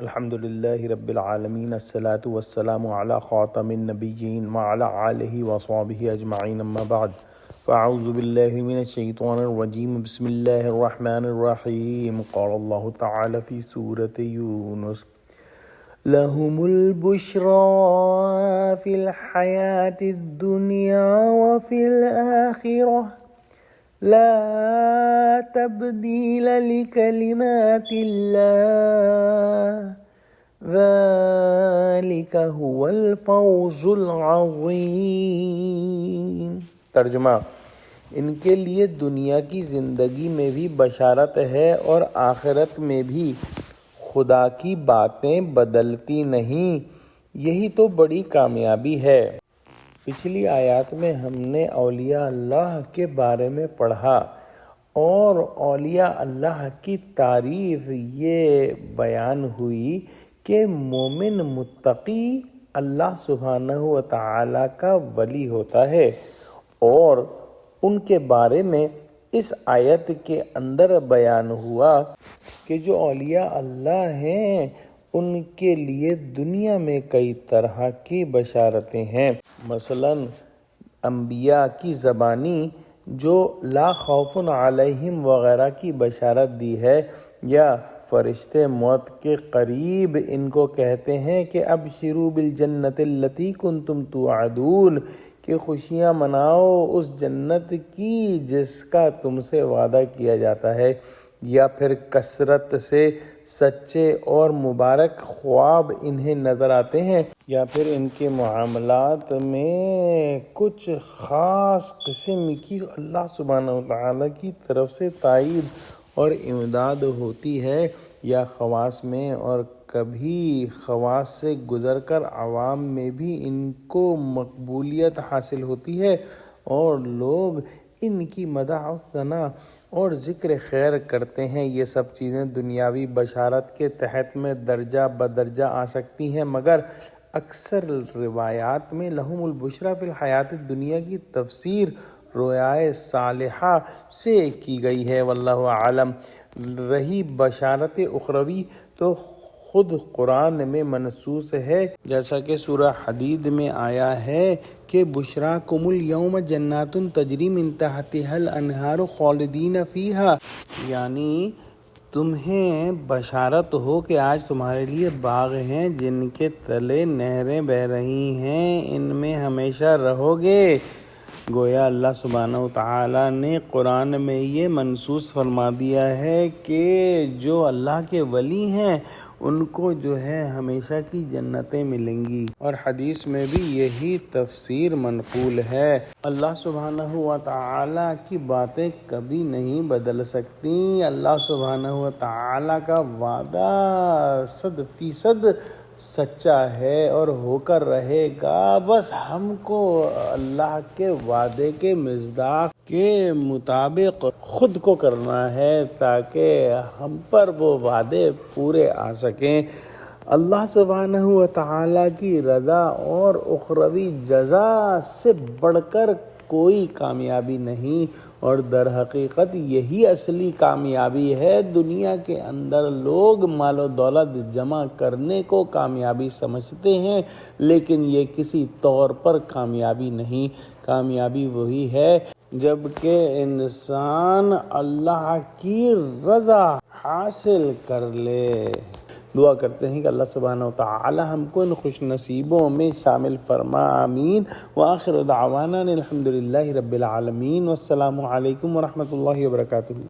الحمد لله رب العالمين الصلاة والسلام على خاتم النبيين وعلى آله وصحبه أجمعين أما بعد فأعوذ بالله من الشيطان الرجيم بسم الله الرحمن الرحيم قال الله تعالى في سورة يونس لهم البشرى في الحياة الدنيا وفي الآخرة لا تبديل لكلمات الله ذلك هو الفوز العظیم۔ ترجمہ: ان کے لیے دنیا کی زندگی میں بھی بشارت ہے اور آخرت میں بھی۔ خدا کی باتیں بدلتی نہیں، یہی تو بڑی کامیابی ہے۔ پچھلی آیات میں ہم نے اولیاء اللہ کے بارے میں پڑھا اور اولیاء اللہ کی تعریف یہ بیان ہوئی کہ مومن متقی اللہ سبحانہ و تعالیٰ کا ولی ہوتا ہے، اور ان کے بارے میں اس آیت کے اندر بیان ہوا کہ جو اولیاء اللہ ہیں ان کے لیے دنیا میں کئی طرح کی بشارتیں ہیں۔ مثلا انبیاء کی زبانی جو لا خوف علیہم وغیرہ کی بشارت دی ہے، یا فرشتے موت کے قریب ان کو کہتے ہیں کہ ابشروا بالجنت التی کنتم توعدون، کہ خوشیاں مناؤ اس جنت کی جس کا تم سے وعدہ کیا جاتا ہے۔ یا پھر کثرت سے سچے اور مبارک خواب انہیں نظر آتے ہیں، یا پھر ان کے معاملات میں کچھ خاص قسم کی اللہ سبحانہ وتعالی کی طرف سے تائید اور امداد ہوتی ہے، یا خواص میں، اور کبھی خواص سے گزر کر عوام میں بھی ان کو مقبولیت حاصل ہوتی ہے اور لوگ ان کی مدح و ثنا اور ذکر خیر کرتے ہیں۔ یہ سب چیزیں دنیاوی بشارت کے تحت میں درجہ بدرجہ آ سکتی ہیں، مگر اکثر روایات میں لہم البشریٰ فی الحیات الدنیا کی تفسیر رؤیائے صالحہ سے کی گئی ہے، واللہ اعلم۔ رہی بشارت اخروی تو خود قرآن میں منصوص ہے، جیسا کہ سورہ حدید میں آیا ہے کہ بشراکم الیوم جنات تجری من تحتها الانہار خالدین فیہا، یعنی تمہیں بشارت ہو کہ آج تمہارے لیے باغ ہیں جن کے تلے نہریں بہہ رہی ہیں، ان میں ہمیشہ رہو گے۔ گویا اللہ سبحانہ وتعالی نے قرآن میں یہ منصوص فرما دیا ہے کہ جو اللہ کے ولی ہیں ان کو جو ہے ہمیشہ کی جنتیں ملیں گی، اور حدیث میں بھی یہی تفسیر منقول ہے۔ اللہ سبحانہ وتعالی کی باتیں کبھی نہیں بدل سکتی۔ اللہ سبحانہ وتعالی کا وعدہ 100% سچا ہے اور ہو کر رہے گا، بس ہم کو اللہ کے وعدے کے مصداق کے مطابق خود کو کرنا ہے تاکہ ہم پر وہ وعدے پورے آ سکیں۔ اللہ سبحانہ وتعالی کی رضا اور اخروی جزا سے بڑھ کر کوئی کامیابی نہیں، اور در حقیقت یہی اصلی کامیابی ہے۔ دنیا کے اندر لوگ مال و دولت جمع کرنے کو کامیابی سمجھتے ہیں، لیکن یہ کسی طور پر کامیابی نہیں۔ کامیابی وہی ہے جب کہ انسان اللہ کی رضا حاصل کر لے۔ دعا کرتے ہیں کہ اللہ سبحانہ وتعالی ہم کو ان خوش نصیبوں میں شامل فرما، آمین۔ وآخر دعوانا الحمد للہ رب العالمین، والسلام علیکم ورحمۃ اللہ وبرکاتہ۔